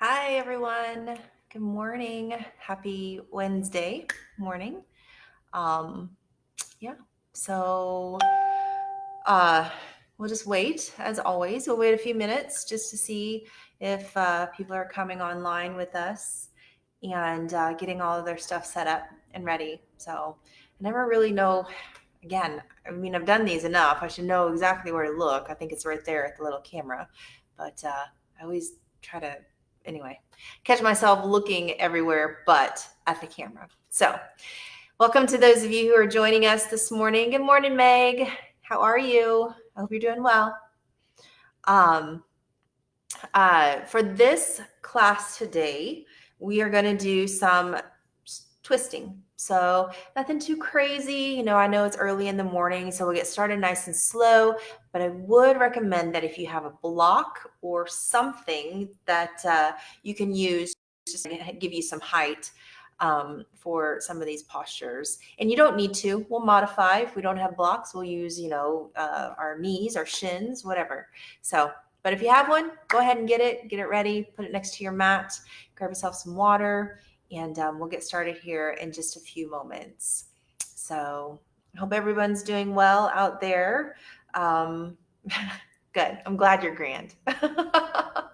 Hi, everyone. Good morning. Happy Wednesday morning. Um, yeah, so uh, we'll just wait as always. We'll wait a few minutes just to see if people are coming online with us and getting all of their stuff set up and ready. So I never really know. Again, I've done these enough. I should know exactly where to look. I think it's right there at the little camera, but I always try to, anyway, catch myself looking everywhere but at the camera. So, welcome to those of you who are joining us this morning. Good morning, Meg. How are you? I hope you're doing well. For this class today, we are going to do some twisting. So nothing too crazy. I know it's early in the morning, so we'll get started nice and slow. But I would recommend that if you have a block or something that you can use just to give you some height for some of these postures. And you don't need to. We'll modify. If we don't have blocks, we'll use, our knees, our shins, whatever. But if you have one, go ahead and get it ready, put it next to your mat, grab yourself some water, and we'll get started here in just a few moments. So I hope everyone's doing well out there. Good. I'm glad you're grand. I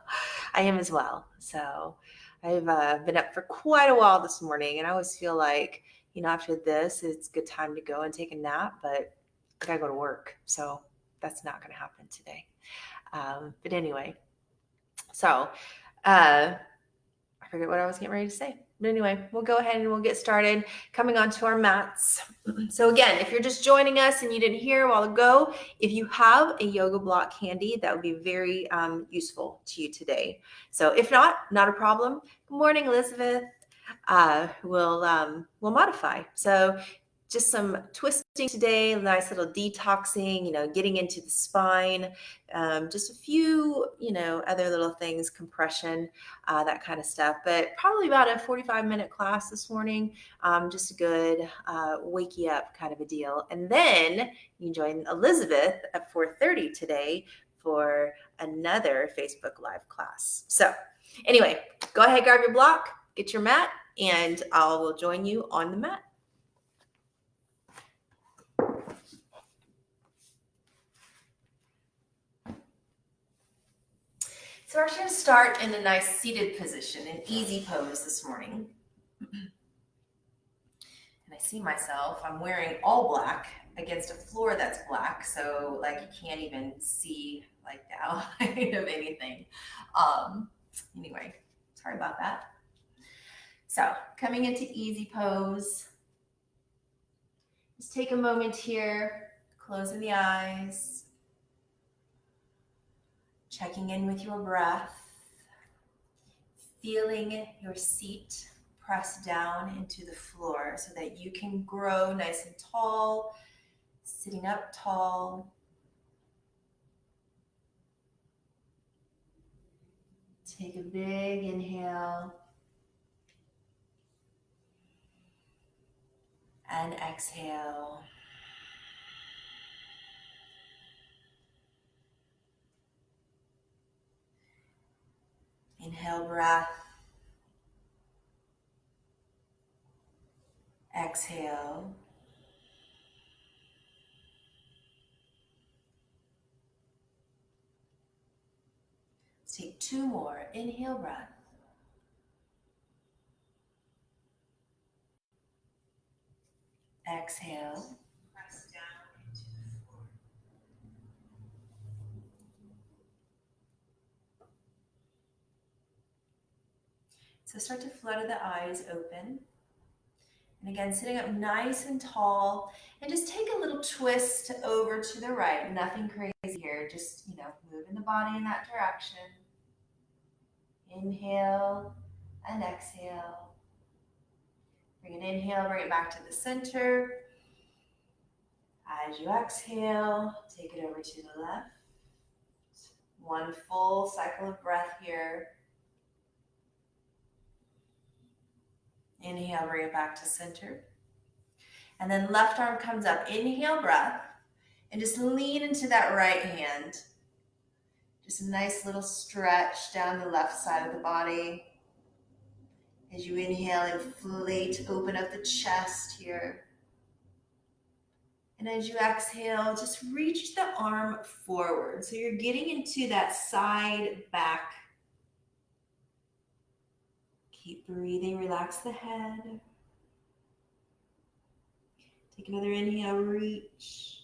am as well. So I've been up for quite a while this morning, and I always feel like, after this, it's a good time to go and take a nap, but I gotta go to work. So that's not going to happen today. But anyway, so I forget what I was getting ready to say. But anyway, we'll go ahead and we'll get started coming onto our mats. So again, if you're just joining us and you didn't hear a while ago, if you have a yoga block handy, that would be very useful to you today. So if not a problem. Good morning, Elizabeth. We'll modify. So just some twisting today, nice little detoxing, getting into the spine, just a few, other little things, compression, that kind of stuff. But probably about a 45-minute class this morning, just a good wake you up kind of a deal. And then you join Elizabeth at 4:30 today for another Facebook Live class. So anyway, go ahead, grab your block, get your mat, and I will join you on the mat. So we're going to start in a nice seated position, an easy pose this morning. And I see myself, I'm wearing all black against a floor that's black, so like you can't even see like the outline of anything. Anyway, sorry about that. So coming into easy pose, just take a moment here, closing the eyes, checking in with your breath, feeling your seat press down into the floor so that you can grow nice and tall, sitting up tall. Take a big inhale and exhale. Inhale breath. Exhale. Let's take two more. Inhale breath. Exhale. Press down into the floor. So start to flutter the eyes open. And again, sitting up nice and tall, and just take a little twist over to the right. Nothing crazy here, just, moving the body in that direction. Inhale and exhale. Bring an inhale, bring it back to the center. As you exhale, take it over to the left. One full cycle of breath here. Inhale, bring it back to center. And then left arm comes up. Inhale, breath. And just lean into that right hand. Just a nice little stretch down the left side of the body. As you inhale, inflate, open up the chest here. And as you exhale, just reach the arm forward. So you're getting into that side back. Keep breathing, relax the head. Take another inhale, reach.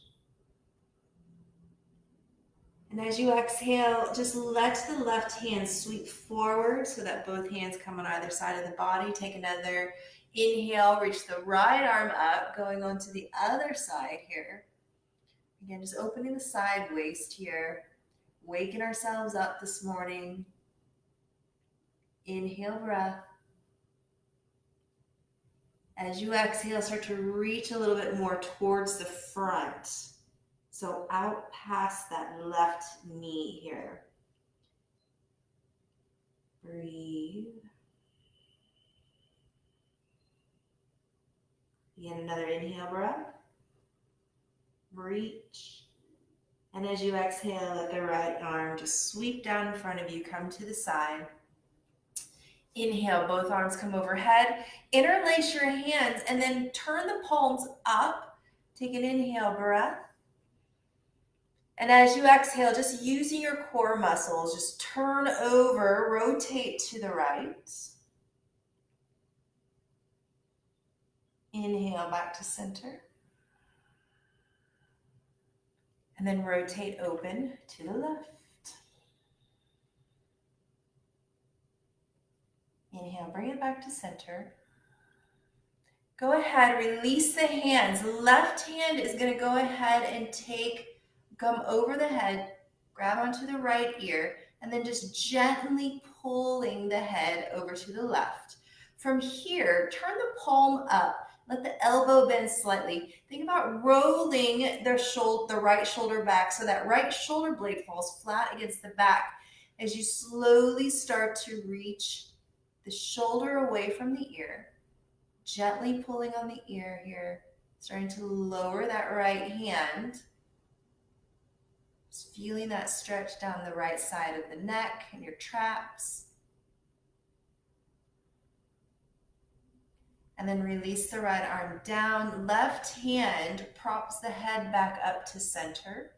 And as you exhale, just let the left hand sweep forward so that both hands come on either side of the body. Take another inhale, reach the right arm up, going on to the other side here. Again, just opening the side waist here, waking ourselves up this morning. Inhale, breath. As you exhale, start to reach a little bit more towards the front. So out past that left knee here. Breathe. Again, another inhale breath. Reach. And as you exhale, let the right arm just sweep down in front of you, come to the side. Inhale, both arms come overhead. Interlace your hands and then turn the palms up. Take an inhale breath. And as you exhale, just using your core muscles, just turn over, rotate to the right. Inhale back to center. And then rotate open to the left. Inhale, bring it back to center. Go ahead, release the hands. Left hand is going to go ahead and come over the head, grab onto the right ear, and then just gently pulling the head over to the left. From here, turn the palm up. Let the elbow bend slightly. Think about rolling the right shoulder back so that right shoulder blade falls flat against the back as you slowly start to reach the shoulder away from the ear. Gently pulling on the ear here, starting to lower that right hand. Just feeling that stretch down the right side of the neck and your traps. And then release the right arm down. Left hand props the head back up to center.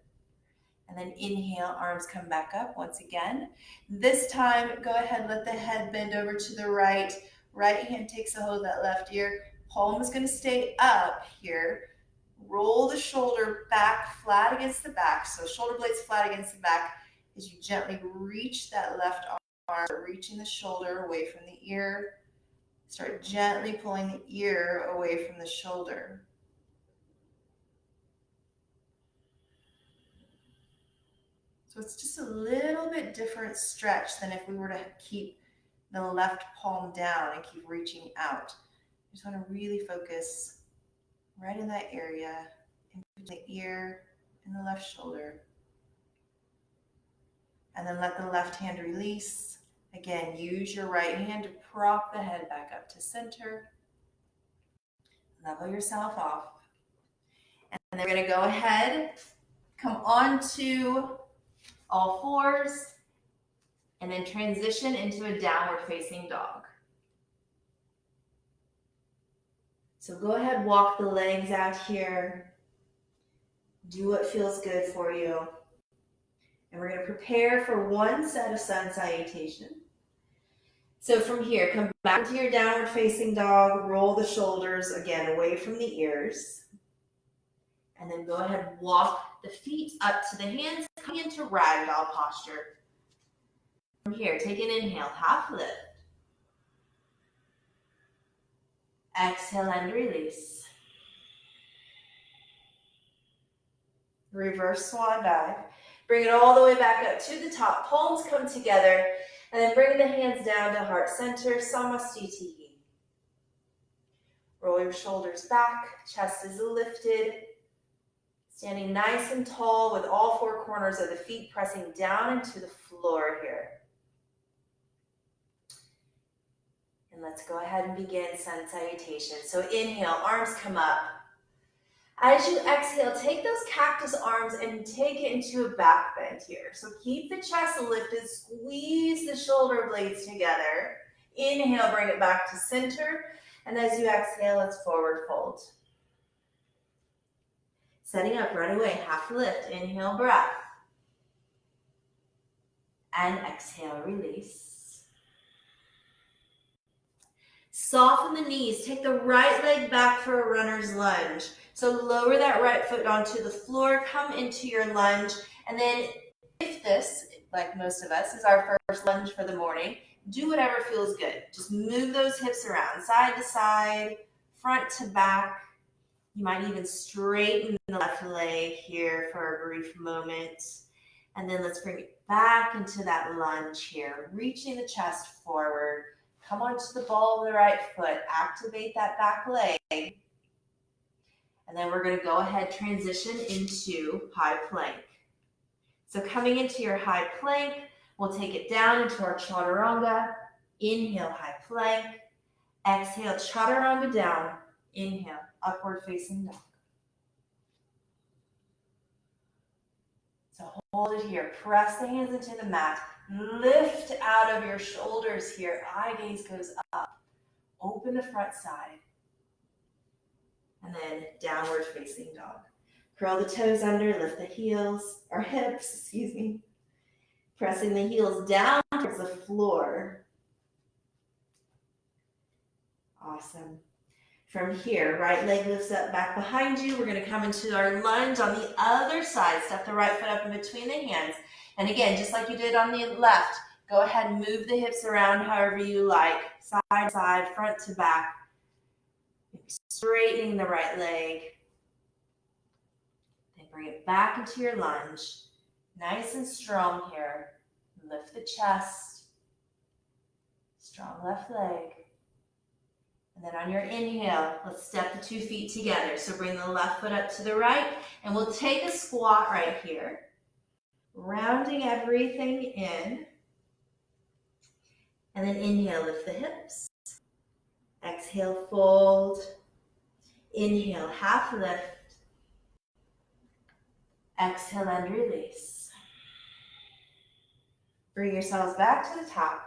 And then inhale, arms come back up once again. This time, go ahead, let the head bend over to the right. Right hand takes a hold of that left ear. Palm is going to stay up here. Roll the shoulder back flat against the back. So shoulder blades flat against the back as you gently reach that left arm, reaching the shoulder away from the ear. Start gently pulling the ear away from the shoulder. So it's just a little bit different stretch than if we were to keep the left palm down and keep reaching out. You just want to really focus right in that area, in between the ear and the left shoulder. And then let the left hand release. Again, use your right hand to prop the head back up to center. Level yourself off. And then we're going to go ahead, come onto all fours, and then transition into a downward facing dog. So go ahead, walk the legs out here. Do what feels good for you. And we're going to prepare for one set of sun salutation. So from here, come back to your downward facing dog, roll the shoulders again away from the ears. And then go ahead, walk the feet up to the hands, coming into ragdoll posture. From here, take an inhale, half lift. Exhale and release. Reverse swan dive. Bring it all the way back up to the top. Palms come together. And then bring the hands down to heart center, Samastiti. Roll your shoulders back, chest is lifted. Standing nice and tall with all four corners of the feet pressing down into the floor here. And let's go ahead and begin sun salutation. So inhale, arms come up. As you exhale, take those cactus arms and take it into a back bend here. So keep the chest lifted, squeeze the shoulder blades together. Inhale, bring it back to center. And as you exhale, let's forward fold. Setting up right away, half lift, inhale, breath. And exhale, release. Soften the knees, take the right leg back for a runner's lunge. So lower that right foot onto the floor, come into your lunge, and then if this, like most of us, is our first lunge for the morning, do whatever feels good. Just move those hips around, side to side, front to back. You might even straighten the left leg here for a brief moment. And then let's bring it back into that lunge here, reaching the chest forward. Come onto the ball of the right foot, activate that back leg. And then we're gonna go ahead, transition into high plank. So coming into your high plank, we'll take it down into our chaturanga. Inhale, high plank. Exhale, chaturanga down. Inhale, upward facing dog. So hold it here. Press the hands into the mat. Lift out of your shoulders here. Eye gaze goes up. Open the front side. And then downward facing dog. Curl the toes under, lift the heels, or hips, excuse me. Pressing the heels down towards the floor. Awesome. From here, right leg lifts up back behind you. We're going to come into our lunge on the other side. Step the right foot up in between the hands. And again, just like you did on the left, go ahead and move the hips around however you like. Side to side, front to back. Straightening the right leg. Then bring it back into your lunge. Nice and strong here. Lift the chest. Strong left leg. And then on your inhale, let's step the 2 feet together. So bring the left foot up to the right, and we'll take a squat right here. Rounding everything in. And then inhale, lift the hips. Exhale, fold. Inhale, half lift. Exhale and release. Bring yourselves back to the top.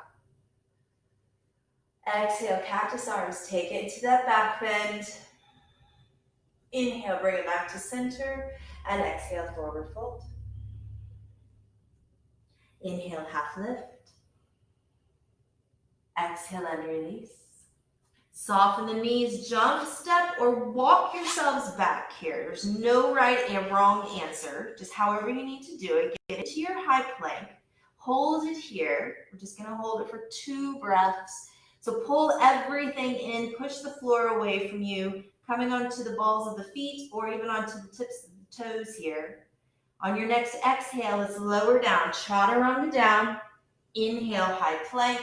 Exhale, cactus arms, take it into that back bend. Inhale, bring it back to center, and exhale, forward fold. Inhale, half lift. Exhale and release. Soften the knees, jump, step, or walk yourselves back here. There's no right and wrong answer, just however you need to do it. Get into your high plank. Hold it here. We're just gonna hold it for 2 breaths. So pull everything in, push the floor away from you, coming onto the balls of the feet or even onto the tips of the toes here. On your next exhale, let's lower down, chaturanga down. Inhale, high plank.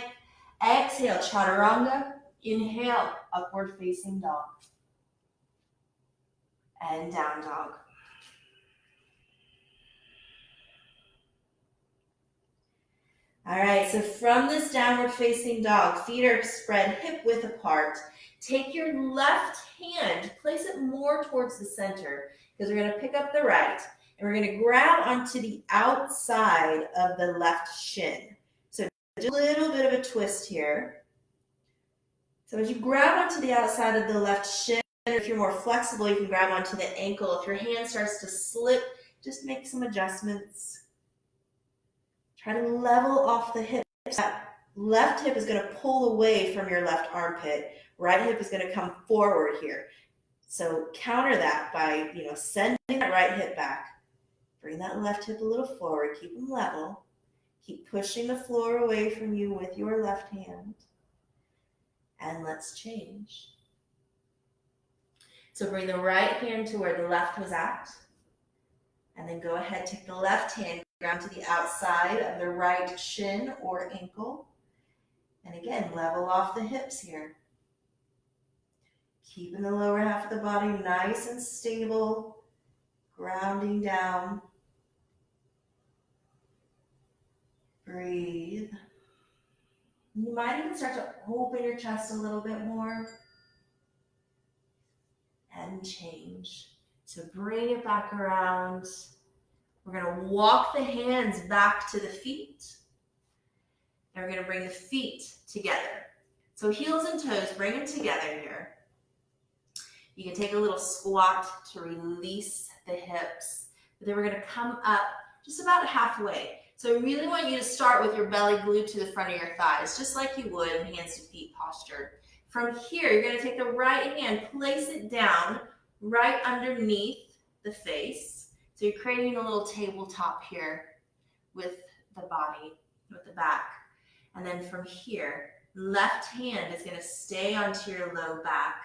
Exhale, chaturanga. Inhale, upward facing dog. And down dog. All right, so from this downward facing dog, feet are spread hip width apart. Take your left hand, place it more towards the center because we're going to pick up the right and we're going to grab onto the outside of the left shin. So just a little bit of a twist here. So as you grab onto the outside of the left shin, if you're more flexible, you can grab onto the ankle. If your hand starts to slip, just make some adjustments. Try to level off the hips. That left hip is going to pull away from your left armpit. Right hip is going to come forward here. So counter that by, sending that right hip back. Bring that left hip a little forward. Keep them level. Keep pushing the floor away from you with your left hand. And let's change. So bring the right hand to where the left was at. And then go ahead, take the left hand, ground to the outside of the right shin or ankle. And again, level off the hips here. Keeping the lower half of the body nice and stable, grounding down. Breathe. You might even start to open your chest a little bit more. And change. So bring it back around. We're going to walk the hands back to the feet. And we're going to bring the feet together. So heels and toes, bring them together here. You can take a little squat to release the hips. But then we're going to come up just about halfway. So I really want you to start with your belly glued to the front of your thighs, just like you would in hands to feet posture. From here, you're going to take the right hand, place it down right underneath the face. So you're creating a little tabletop here with the body, with the back. And then from here, left hand is going to stay onto your low back.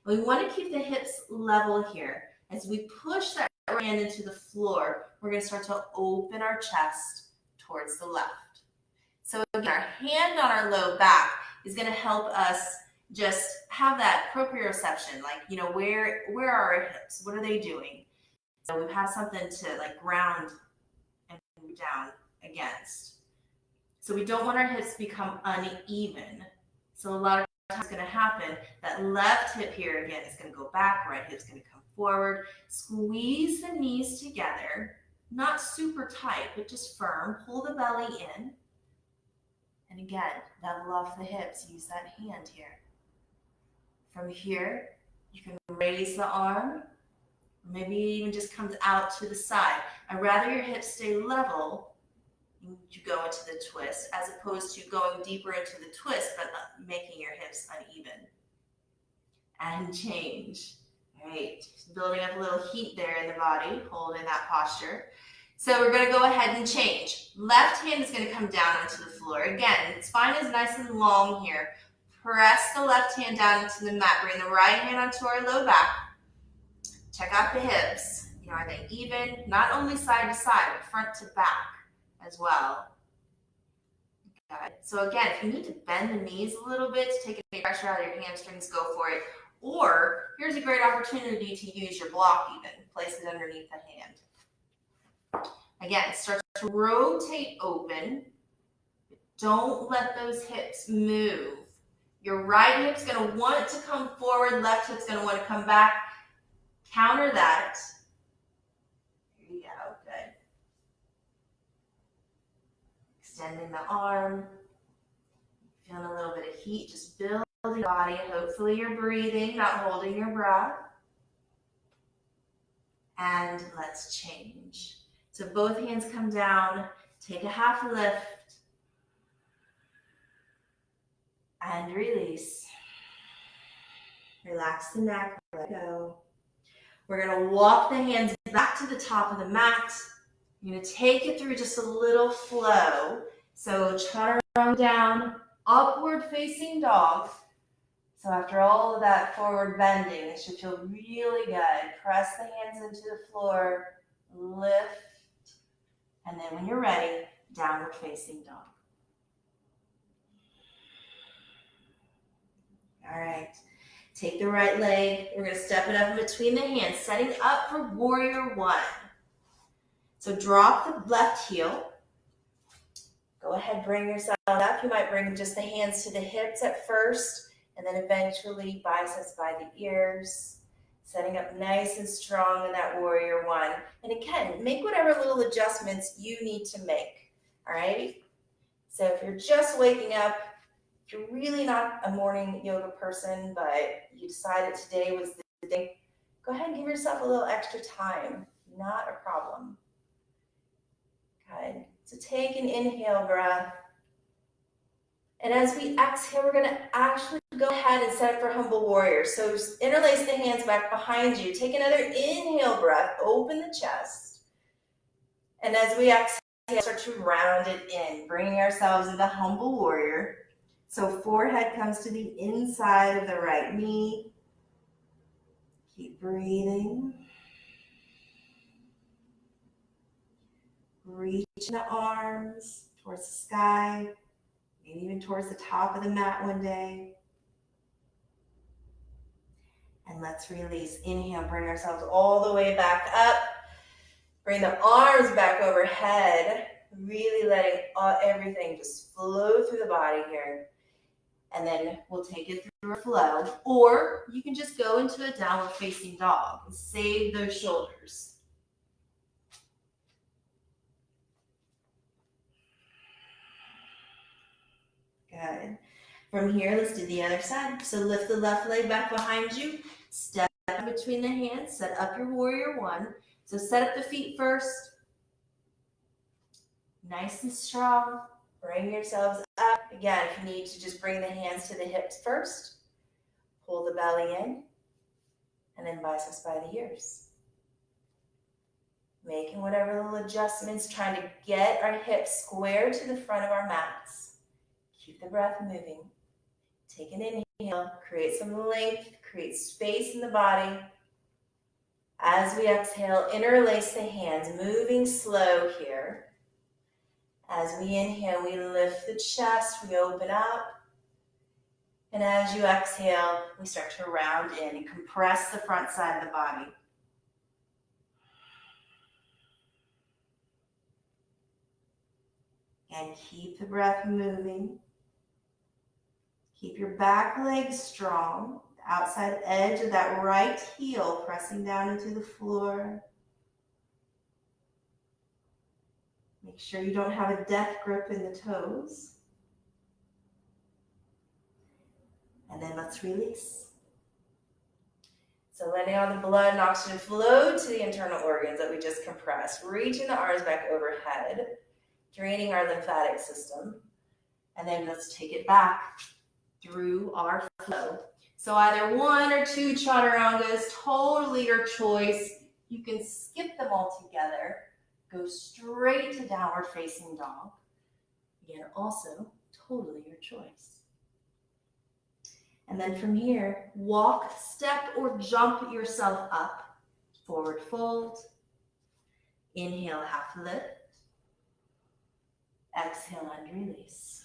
We want to keep the hips level here. As we push that right hand into the floor, we're going to start to open our chest towards the left. So again, our hand on our low back is going to help us just have that proprioception, like, you know, where are our hips? What are they doing? So we have something to like ground and move down against. So we don't want our hips to become uneven. So a lot of times it's going to happen, that left hip here again is going to go back, right hip's going to come forward. Squeeze the knees together, not super tight, but just firm. Pull the belly in. And again, level off the hips. Use that hand here. From here, you can raise the arm. Maybe it even just comes out to the side. I'd rather your hips stay level. You go into the twist as opposed to going deeper into the twist but making your hips uneven. And change. All right, just building up a little heat there in the body, hold in that posture. So we're going to go ahead and change. Left hand is going to come down onto the floor. Again, spine is nice and long here. Press the left hand down into the mat. Bring the right hand onto our low back. Check out the hips. You know, are they even? Not only side to side, but front to back as well. Okay. So again, if you need to bend the knees a little bit to take any pressure out of your hamstrings, go for it. Or here's a great opportunity to use your block even. Place it underneath the hand. Again, start to rotate open. Don't let those hips move. Your right hip's going to want to come forward. Left hip's going to want to come back. Counter that. Here you go. Good. Extending the arm. Feeling a little bit of heat. Just building the body. Hopefully you're breathing, not holding your breath. And let's change. So both hands come down. Take a half lift. And release. Relax the neck. Let go. We're going to walk the hands back to the top of the mat. You're going to take it through just a little flow. So chaturanga down, upward facing dog. So after all of that forward bending, it should feel really good. Press the hands into the floor, lift, and then when you're ready, downward facing dog. All right. Take the right leg. We're going to step it up in between the hands, setting up for warrior one. So drop the left heel. Go ahead, bring yourself up. You might bring just the hands to the hips at first, and then eventually biceps by the ears. Setting up nice and strong in that warrior one. And again, make whatever little adjustments you need to make. All right? So if you're just waking up, if you're really not a morning yoga person, but you decided today was the day, go ahead and give yourself a little extra time. Not a problem. Good. So take an inhale breath. And as we exhale, we're going to actually go ahead and set up for humble warrior. So just interlace the hands back behind you. Take another inhale breath. Open the chest. And as we exhale, start to round it in, bringing ourselves into humble warrior. So forehead comes to the inside of the right knee. Keep breathing. Reach the arms towards the sky, maybe even towards the top of the mat one day. And let's release. Inhale, bring ourselves all the way back up. Bring the arms back overhead, really letting everything just flow through the body here. And then we'll take it through a flow. Or you can just go into a downward facing dog and save those shoulders. Good. From here, let's do the other side. So lift the left leg back behind you. Step between the hands. Set up your warrior one. So set up the feet first. Nice and strong. Bring yourselves up. Again, if you need to just bring the hands to the hips first. Pull the belly in. And then biceps by the ears. Making whatever little adjustments, trying to get our hips square to the front of our mats. Keep the breath moving. Take an inhale, create some length, create space in the body. As we exhale, interlace the hands, moving slow here. As we inhale, we lift the chest, we open up. And as you exhale, we start to round in and compress the front side of the body. And keep the breath moving. Keep your back leg strong. The outside edge of that right heel pressing down into the floor. Make sure you don't have a death grip in the toes. And then let's release. So letting all the blood and oxygen flow to the internal organs that we just compressed. Reaching the arms back overhead. Draining our lymphatic system. And then let's take it back through our flow. So either 1 or 2 chaturangas, totally your choice. You can skip them all together. Go straight to downward facing dog. Again, also totally your choice. And then from here, walk, step, or jump yourself up. Forward fold. Inhale, half lift. Exhale and release.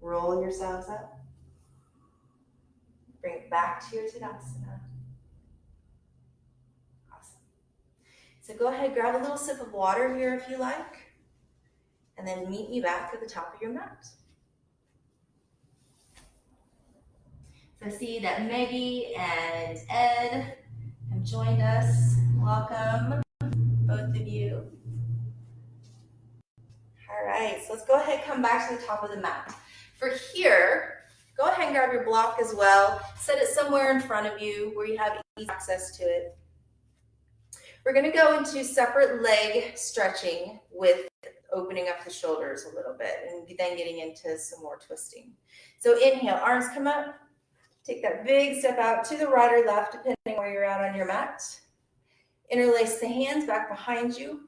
Roll yourselves up. Bring it back to your Tadasana. Awesome. So go ahead, grab a little sip of water here if you like, and then meet me back at the top of your mat. So I see that Maggie and Ed have joined us. Welcome, both of you. All right, so let's go ahead and come back to the top of the mat. For here, go ahead and grab your block as well. Set it somewhere in front of you where you have easy access to it. We're going to go into separate leg stretching with opening up the shoulders a little bit and then getting into some more twisting. So inhale, arms come up. Take that big step out to the right or left, depending on where you're at on your mat. Interlace the hands back behind you.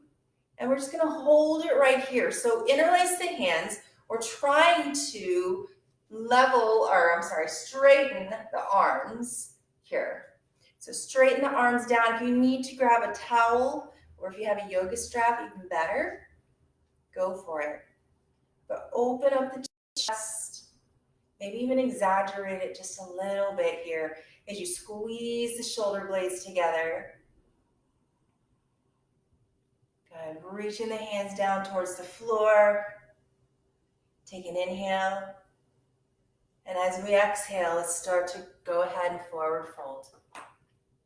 And we're just going to hold it right here. So interlace the hands. We're trying to straighten the arms here. So straighten the arms down. If you need to grab a towel or if you have a yoga strap, even better, go for it. But open up the chest. Maybe even exaggerate it just a little bit here as you squeeze the shoulder blades together. Good. Reaching the hands down towards the floor. Take an inhale. And as we exhale, let's start to go ahead and forward fold.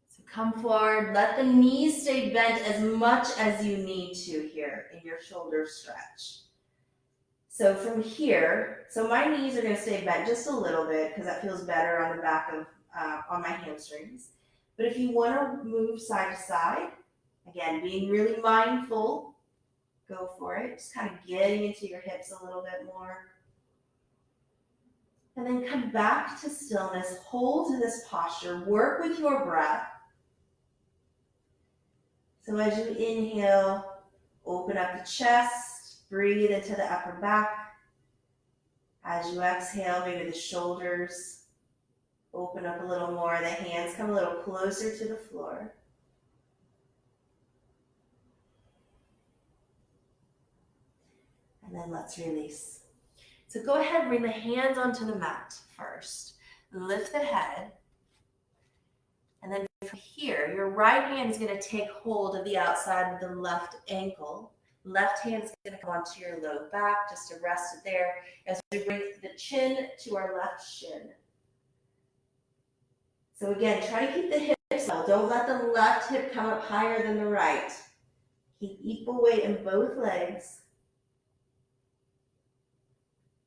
So come forward. Let the knees stay bent as much as you need to here in your shoulder stretch. So from here, so my knees are going to stay bent just a little bit because that feels better on the back of, on my hamstrings. But if you want to move side to side, again, being really mindful, go for it. Just kind of getting into your hips a little bit more. And then come back to stillness. Hold to this posture. Work with your breath. So as you inhale, open up the chest. Breathe into the upper back. As you exhale, maybe the shoulders open up a little more. The hands come a little closer to the floor. And then let's release. So go ahead and bring the hands onto the mat first. Lift the head. And then from here, your right hand is going to take hold of the outside of the left ankle. Left hand's going to come onto your low back, just to rest it there as we bring the chin to our left shin. So again, try to keep the hips level. Don't let the left hip come up higher than the right. Keep equal weight in both legs.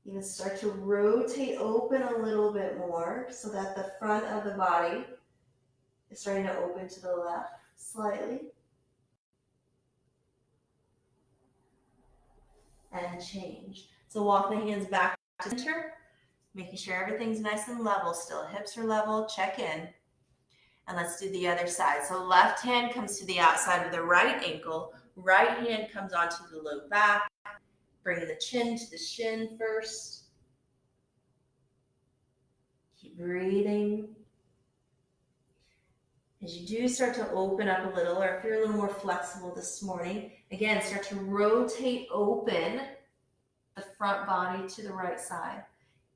You can start to rotate open a little bit more so that the front of the body is starting to open to the left slightly. And change. So walk the hands back to center, making sure everything's nice and level still. Hips are level, check in. And let's do the other side. So left hand comes to the outside of the right ankle. Right hand comes onto the low back. Bringing the chin to the shin first. Keep breathing. As you do start to open up a little, or if you're a little more flexible this morning, again, start to rotate open the front body to the right side.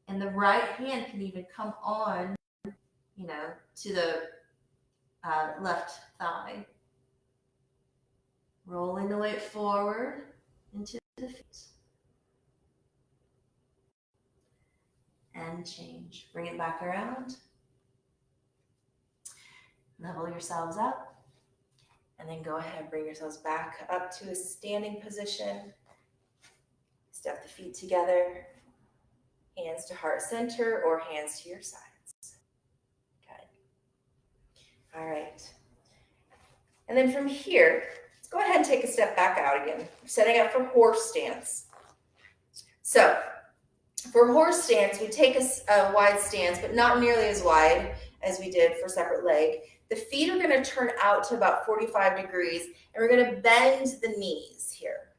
And the right hand can even come on, to the left thigh. Rolling the weight forward into the feet. And change. Bring it back around. Level yourselves up. And then go ahead, bring yourselves back up to a standing position. Step the feet together. Hands to heart center or hands to your sides. Good. All right. And then from here, let's go ahead and take a step back out again. We're setting up for horse stance. So for horse stance, we take a wide stance, but not nearly as wide as we did for separate leg. The feet are going to turn out to about 45 degrees, and we're going to bend the knees here.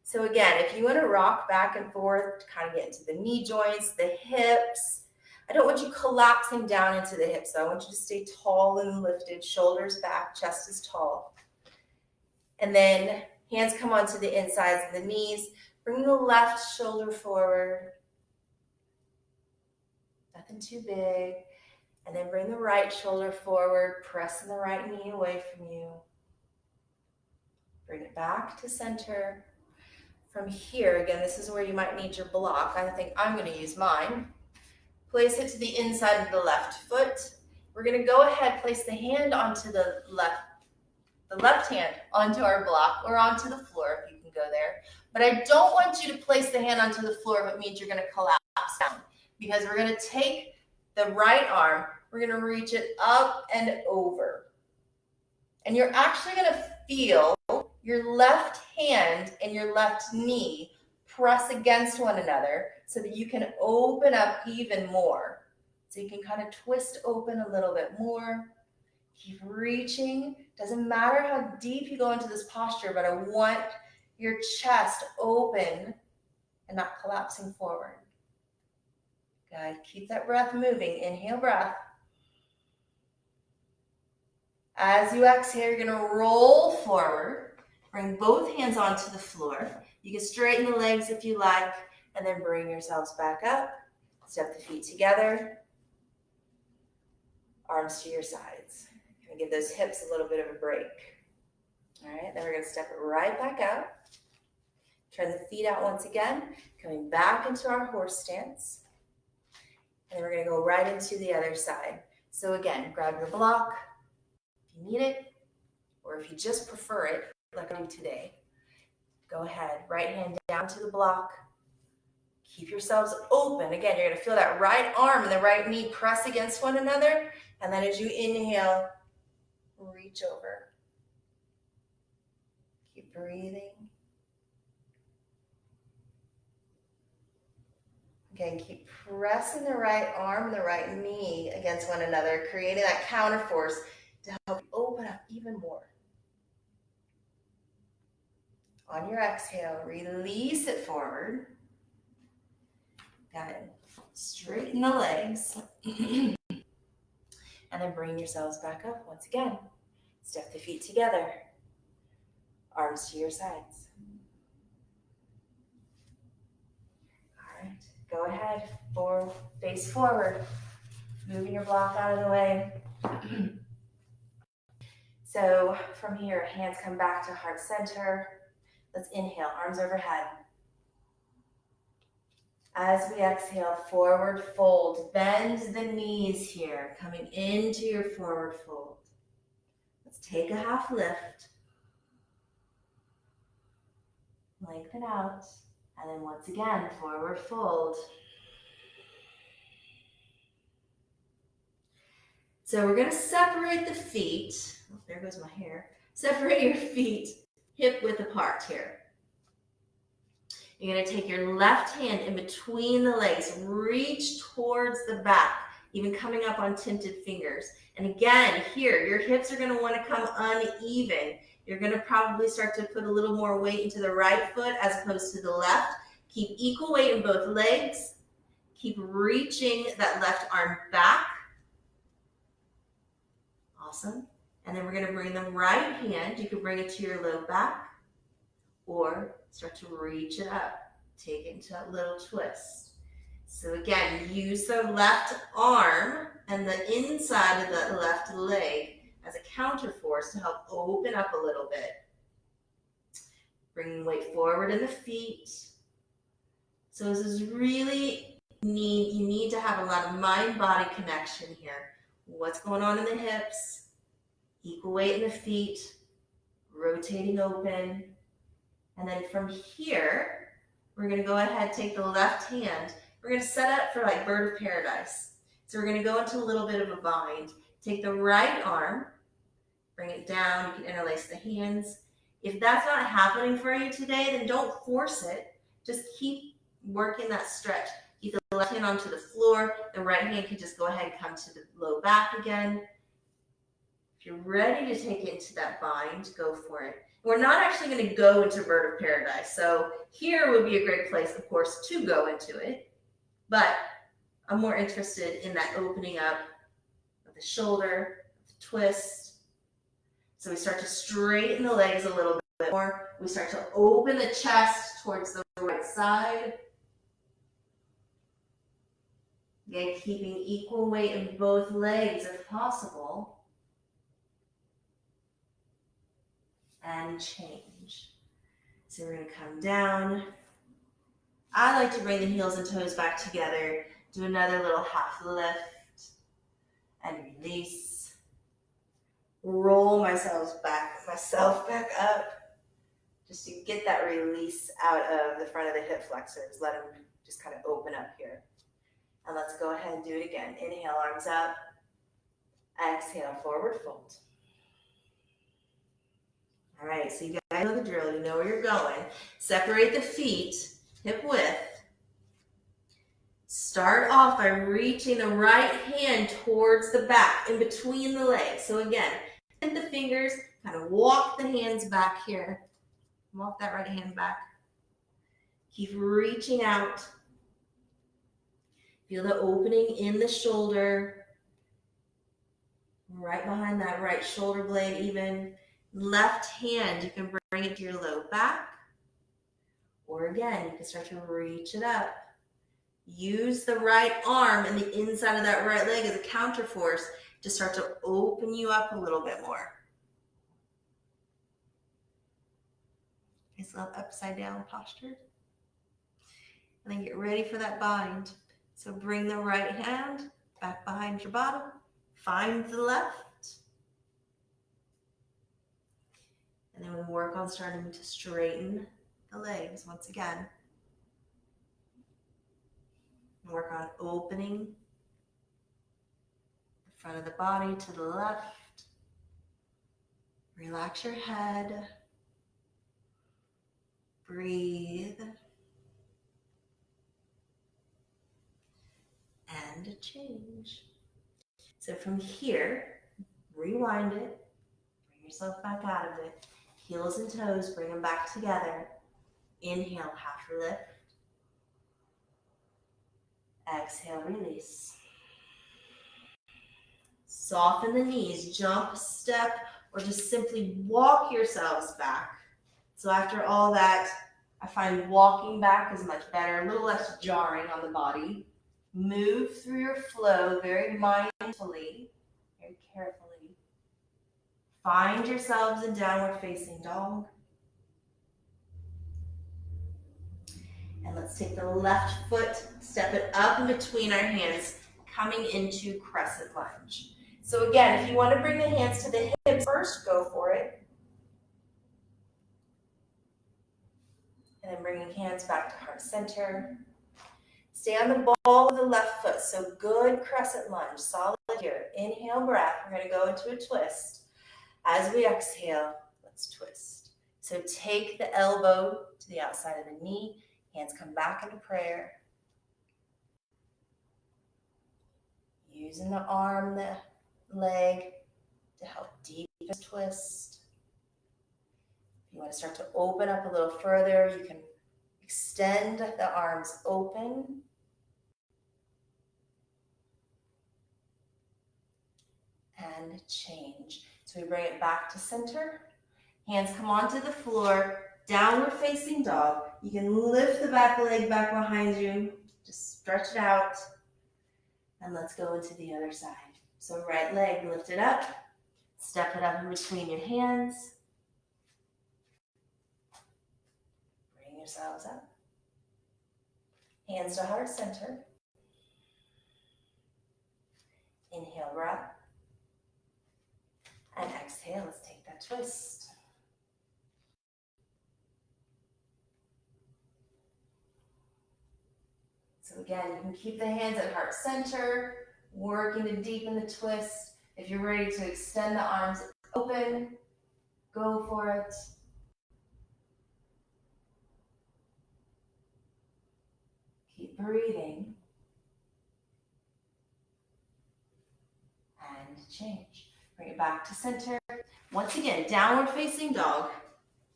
So again, if you want to rock back and forth to kind of get into the knee joints, the hips, I don't want you collapsing down into the hips, though. I want you to stay tall and lifted, shoulders back, chest is tall. And then hands come onto the insides of the knees. Bring the left shoulder forward. Nothing too big. And then bring the right shoulder forward, pressing the right knee away from you. Bring it back to center. From here, again, this is where you might need your block. I think I'm going to use mine. Place it to the inside of the left foot. We're going to go ahead, place the hand onto the left hand onto our block or onto the floor if you can go there. But I don't want you to place the hand onto the floor if it means you're going to collapse down, because we're going to take the right arm, we're going to reach it up and over. And you're actually going to feel your left hand and your left knee press against one another so that you can open up even more. So you can kind of twist open a little bit more. Keep reaching. Doesn't matter how deep you go into this posture, but I want your chest open and not collapsing forward. Good. Keep that breath moving. Inhale, breath. As you exhale, you're going to roll forward. Bring both hands onto the floor. You can straighten the legs if you like, and then bring yourselves back up. Step the feet together. Arms to your sides. And give those hips a little bit of a break. All right, then we're going to step it right back out. Turn the feet out once again, coming back into our horse stance. And then we're going to go right into the other side. So again, grab your block if you need it, or if you just prefer it, like I do today. Go ahead, right hand down to the block. Keep yourselves open. Again, you're going to feel that right arm and the right knee press against one another. And then as you inhale, reach over. Keep breathing. Again, keep pressing the right arm and the right knee against one another, creating that counter force to help you open up even more. On your exhale, release it forward. Got it. Straighten the legs. And then bring yourselves back up once again. Step the feet together. Arms to your sides. All right. Go ahead. Face forward. Moving your block out of the way. So from here, hands come back to heart center. Let's inhale, arms overhead. As we exhale, forward fold. Bend the knees here, coming into your forward fold. Let's take a half lift. Lengthen out. And then once again, forward fold. So we're going to separate the feet. Oh, there goes my hair. Separate your feet hip width apart here. You're going to take your left hand in between the legs, reach towards the back, even coming up on tinted fingers. And again, here, your hips are going to want to come uneven. You're going to probably start to put a little more weight into the right foot as opposed to the left. Keep equal weight in both legs. Keep reaching that left arm back. Awesome. And then we're going to bring the right hand. You can bring it to your low back or start to reach it up. Take it into a little twist. So again, use the left arm and the inside of the left leg as a counter force to help open up a little bit. Bringing weight forward in the feet. So this is really you need to have a lot of mind-body connection here. What's going on in the hips? Equal weight in the feet. Rotating open. And then from here, we're going to go ahead, take the left hand. We're going to set up for like bird of paradise. So we're going to go into a little bit of a bind. Take the right arm, bring it down. You can interlace the hands. If that's not happening for you today, then don't force it. Just keep working that stretch. Keep the left hand onto the floor. The right hand can just go ahead and come to the low back again. If you're ready to take it into that bind, go for it. We're not actually going to go into bird of paradise. So here would be a great place, of course, to go into it. But I'm more interested in that opening up of the shoulder, the twist. So we start to straighten the legs a little bit more. We start to open the chest towards the right side. Again, keeping equal weight in both legs if possible. And change. So we're going to come down. I like to bring the heels and toes back together. Do another little half lift and release. Roll myself back up just to get that release out of the front of the hip flexors. Let them just kind of open up here. And let's go ahead and do it again. Inhale, arms up. Exhale, forward fold. All right, so you guys know the drill. You know where you're going. Separate the feet, hip width. Start off by reaching the right hand towards the back, in between the legs. So again, hit the fingers, kind of walk the hands back here. Walk that right hand back. Keep reaching out. Feel the opening in the shoulder. Right behind that right shoulder blade even. Left hand, you can bring it to your low back. Or again, you can start to reach it up. Use the right arm and the inside of that right leg as a counter force to start to open you up a little bit more. Nice little upside down posture. And then get ready for that bind. So bring the right hand back behind your bottom. Find the left. And then we work on starting to straighten the legs once again. And work on opening the front of the body to the left. Relax your head. Breathe. And change. So from here, rewind it. Bring yourself back out of it. Heels and toes, bring them back together. Inhale, half lift. Exhale, release. Soften the knees, jump, step, or just simply walk yourselves back. So after all that, I find walking back is much better, a little less jarring on the body. Move through your flow very mindfully, very carefully. Find yourselves in downward facing dog. And let's take the left foot, step it up in between our hands, coming into crescent lunge. So again, if you want to bring the hands to the hips first, go for it. And then bringing hands back to heart center. Stay on the ball of the left foot. So good crescent lunge, solid here. Inhale, breath. We're going to go into a twist. As we exhale, let's twist. So take the elbow to the outside of the knee. Hands come back into prayer. Using the arm, the leg to help deepen the twist. If you want to start to open up a little further, you can extend the arms open. And change. So we bring it back to center. Hands come onto the floor, downward facing dog. You can lift the back leg back behind you. Just stretch it out. And let's go into the other side. So right leg, lift it up. Step it up in between your hands. Bring yourselves up. Hands to heart center. Inhale, breath. And exhale, let's take that twist. So again, you can keep the hands at heart center, working to deepen the twist. If you're ready to extend the arms open, go for it. Keep breathing. And change. Bring it back to center. Once again, downward facing dog.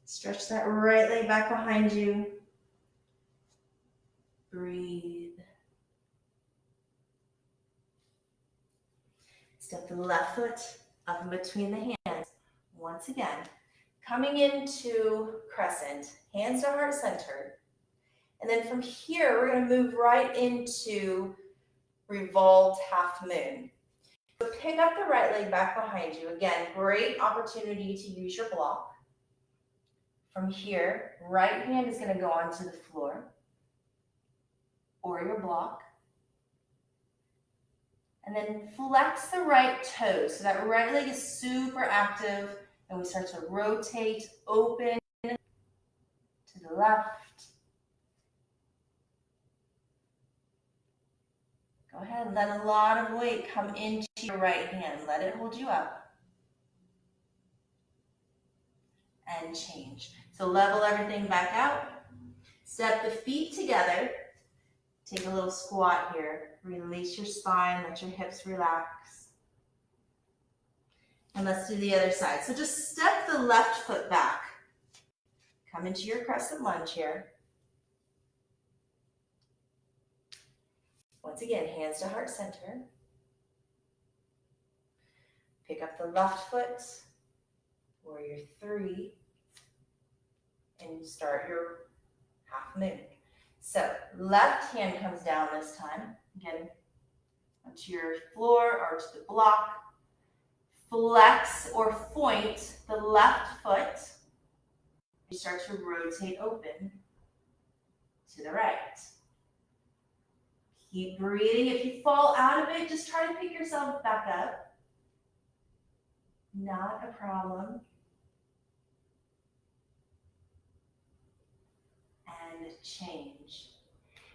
Stretch that right leg back behind you. Breathe. Step the left foot up in between the hands. Once again, coming into crescent, hands to heart center. And then from here, we're going to move right into revolved half moon. So pick up the right leg back behind you. Again, great opportunity to use your block. From here, right hand is going to go onto the floor or your block. And then flex the right toe. So that right leg is super active. And we start to rotate, open to the left. Go ahead and let a lot of weight come into your right hand. Let it hold you up. And change. So level everything back out. Step the feet together. Take a little squat here. Release your spine. Let your hips relax. And let's do the other side. So just step the left foot back. Come into your crescent lunge here. Once again, hands to heart center. Pick up the left foot, warrior three, and start your half moon. So left hand comes down this time. Again, onto your floor or to the block. Flex or point the left foot. You start to rotate open to the right. Keep breathing. If you fall out of it, just try to pick yourself back up. Not a problem. And change.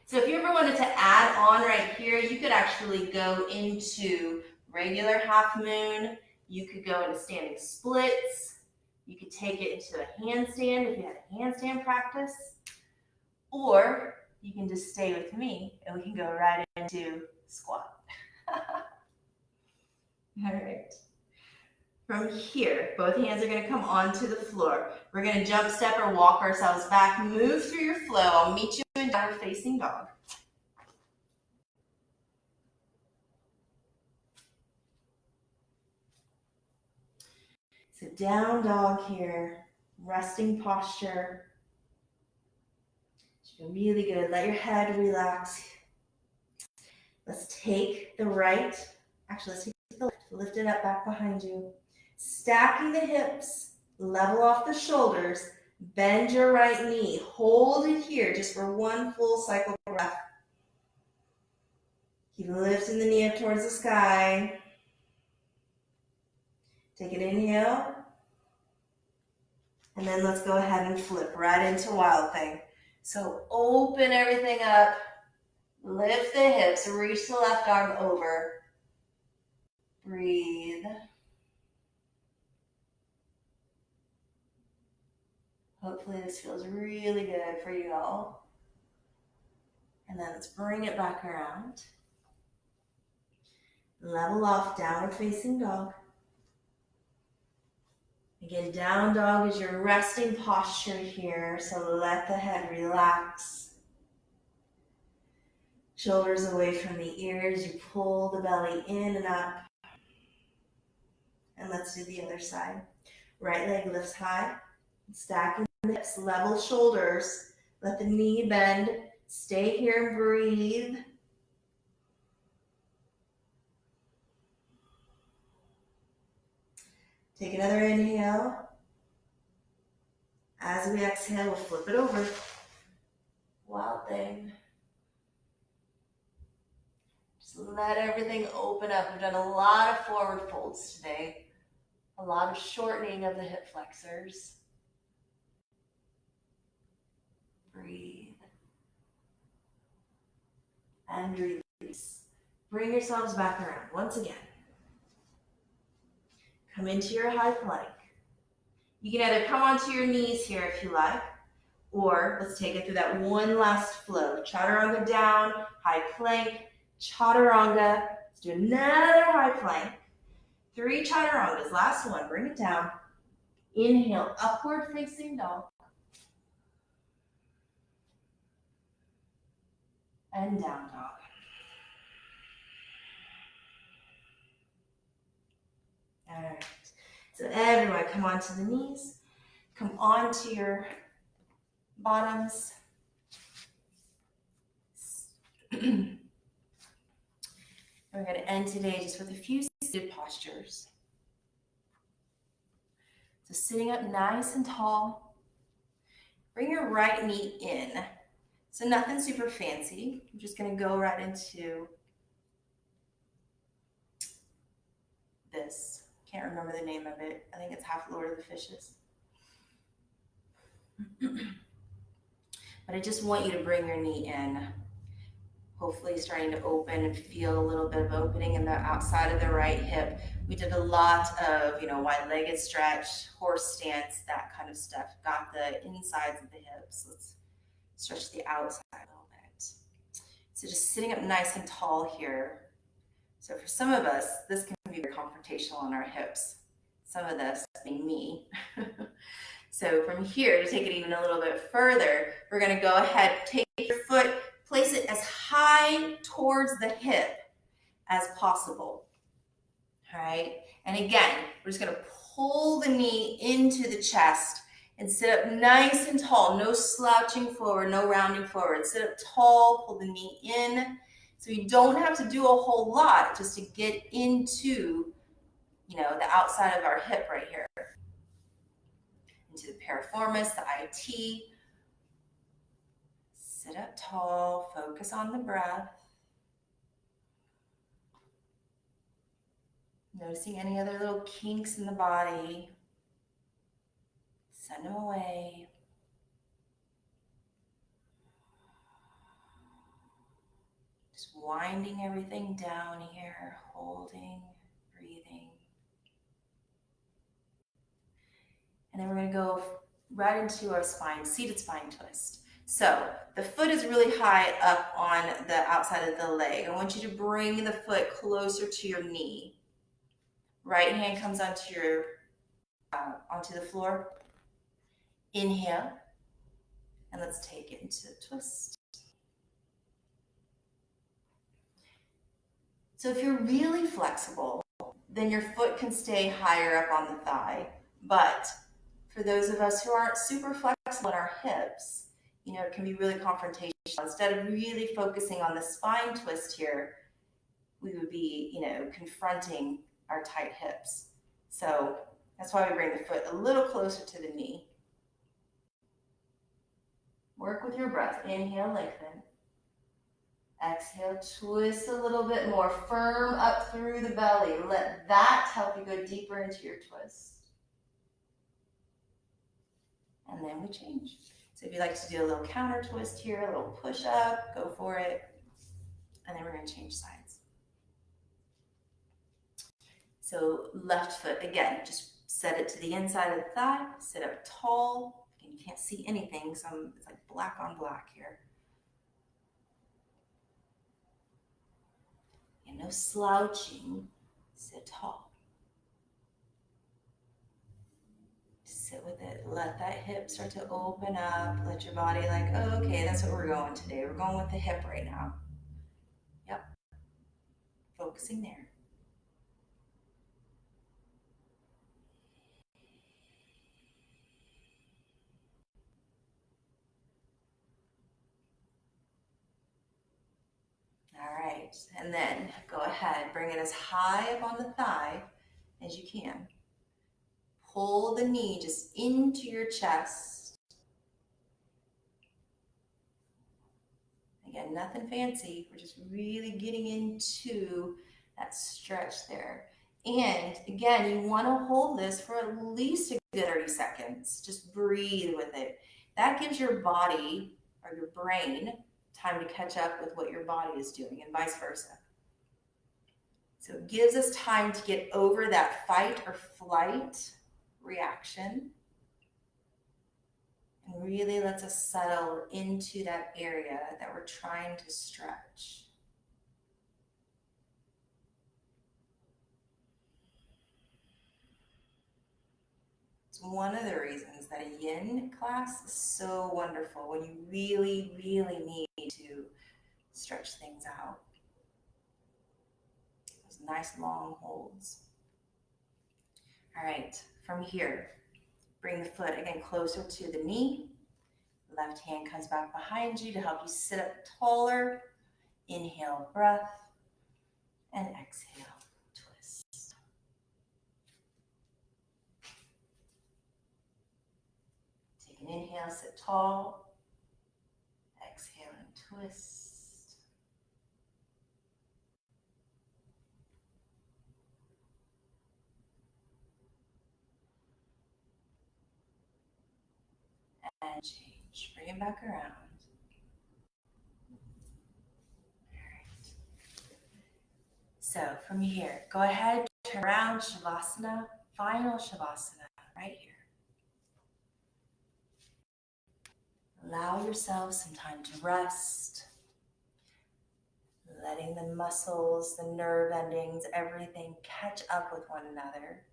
So if you ever wanted to add on right here, you could actually go into regular half moon. You could go into standing splits. You could take it into a handstand if you had a handstand practice. Or you can just stay with me and we can go right into squat. All right. From here, both hands are going to come onto the floor. We're going to jump step or walk ourselves back. Move through your flow. I'll meet you in downward facing dog. So down dog here, resting posture. Really good. Let your head relax. Let's take the right, let's take the left, lift it up back behind you. Stacking the hips, level off the shoulders, Bend your right knee. Hold it here just for one full cycle breath. Keep lifting the knee up towards the sky. Take an inhale. And then let's go ahead and flip right into Wild Thing. So open everything up. Lift the hips. Reach the left arm over. Breathe. Hopefully this feels really good for you all. And then let's bring it back around. Level off, downward facing dog. Again, down dog is your resting posture here, so let the head relax. Shoulders away from the ears, you pull the belly in and up. And let's do the other side. Right leg lifts high, stacking the hips, level shoulders, let the knee bend, stay here and breathe. Take another inhale. As we exhale, we'll flip it over. Wild Thing. Just let everything open up. We've done a lot of forward folds today. A lot of shortening of the hip flexors. Breathe. And release. Bring yourselves back around once again. Come into your high plank. You can either come onto your knees here if you like, or let's take it through that one last flow. Chaturanga down, high plank, chaturanga. Let's do another high plank. 3 chaturangas, last one, bring it down. Inhale, upward facing dog. And down dog. All right, so everyone come onto the knees, come onto your bottoms. We're going to end today just with a few seated postures. So sitting up nice and tall. Bring your right knee in. So nothing super fancy. I'm just going to go right into this. Can't remember the name of it. I think it's half Lord of the Fishes. But I just want you to bring your knee in. Hopefully starting to open and feel a little bit of opening in the outside of the right hip. We did a lot of, wide-legged stretch, horse stance, that kind of stuff. Got the insides of the hips. Let's stretch the outside a little bit. So just sitting up nice and tall here. So for some of us, this can be very confrontational on our hips. Some of this being me. So from here, to take it even a little bit further, we're going to go ahead, take your foot, place it as high towards the hip as possible. All right. And again, we're just going to pull the knee into the chest and sit up nice and tall. No slouching forward, no rounding forward. Sit up tall, pull the knee in. So you don't have to do a whole lot just to get into, the outside of our hip right here. Into the piriformis, the IT. Sit up tall, focus on the breath. Noticing any other little kinks in the body. Send them away. Just winding everything down here, holding, breathing. And then we're going to go right into our seated spine twist. So the foot is really high up on the outside of the leg. I want you to bring the foot closer to your knee. Right hand comes onto the floor. Inhale, and let's take it into a twist. So if you're really flexible, then your foot can stay higher up on the thigh. But for those of us who aren't super flexible in our hips, it can be really confrontational. Instead of really focusing on the spine twist here, we would be, confronting our tight hips. So that's why we bring the foot a little closer to the knee. Work with your breath. Inhale, lengthen. Exhale, twist a little bit more. Firm up through the belly. Let that help you go deeper into your twist. And then we change. So if you'd like to do a little counter twist here, a little push up, go for it. And then we're going to change sides. So left foot, again, just set it to the inside of the thigh, sit up tall. Again, you can't see anything, so it's like black on black here. And no slouching, sit tall. Sit with it, let that hip start to open up, let your body like, oh, okay, that's what we're going today. We're going with the hip right now. Yep, focusing there. All right, and then go ahead, bring it as high up on the thigh as you can. Pull the knee just into your chest. Again, nothing fancy. We're just really getting into that stretch there. And again, you want to hold this for at least a good 30 seconds. Just breathe with it. That gives your body or your brain time to catch up with what your body is doing and vice versa. So it gives us time to get over that fight or flight reaction and really lets us settle into that area that we're trying to stretch. It's one of the reasons that a yin class is so wonderful when you really, really need to stretch things out. Those nice long holds. All right, from here, bring the foot again closer to the knee. Left hand comes back behind you to help you sit up taller. Inhale, breath, and exhale, twist. Take an inhale, sit tall. Exhale and twist. And change. Bring it back around. So from here, go ahead, turn around, Shavasana, final Shavasana, right here. Allow yourself some time to rest, letting the muscles, the nerve endings, everything catch up with one another,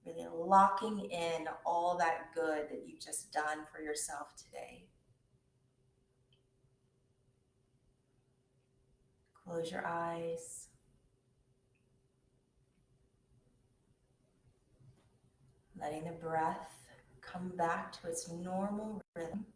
really locking in all that good that you've just done for yourself today. Close your eyes. Letting the breath come back to its normal rhythm.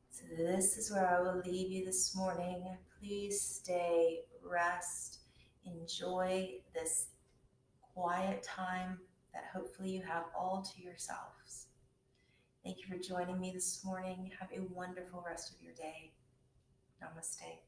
So this is where I will leave you this morning. Please stay, rest, enjoy this quiet time that hopefully you have all to yourselves. Thank you for joining me this morning. Have a wonderful rest of your day. Namaste.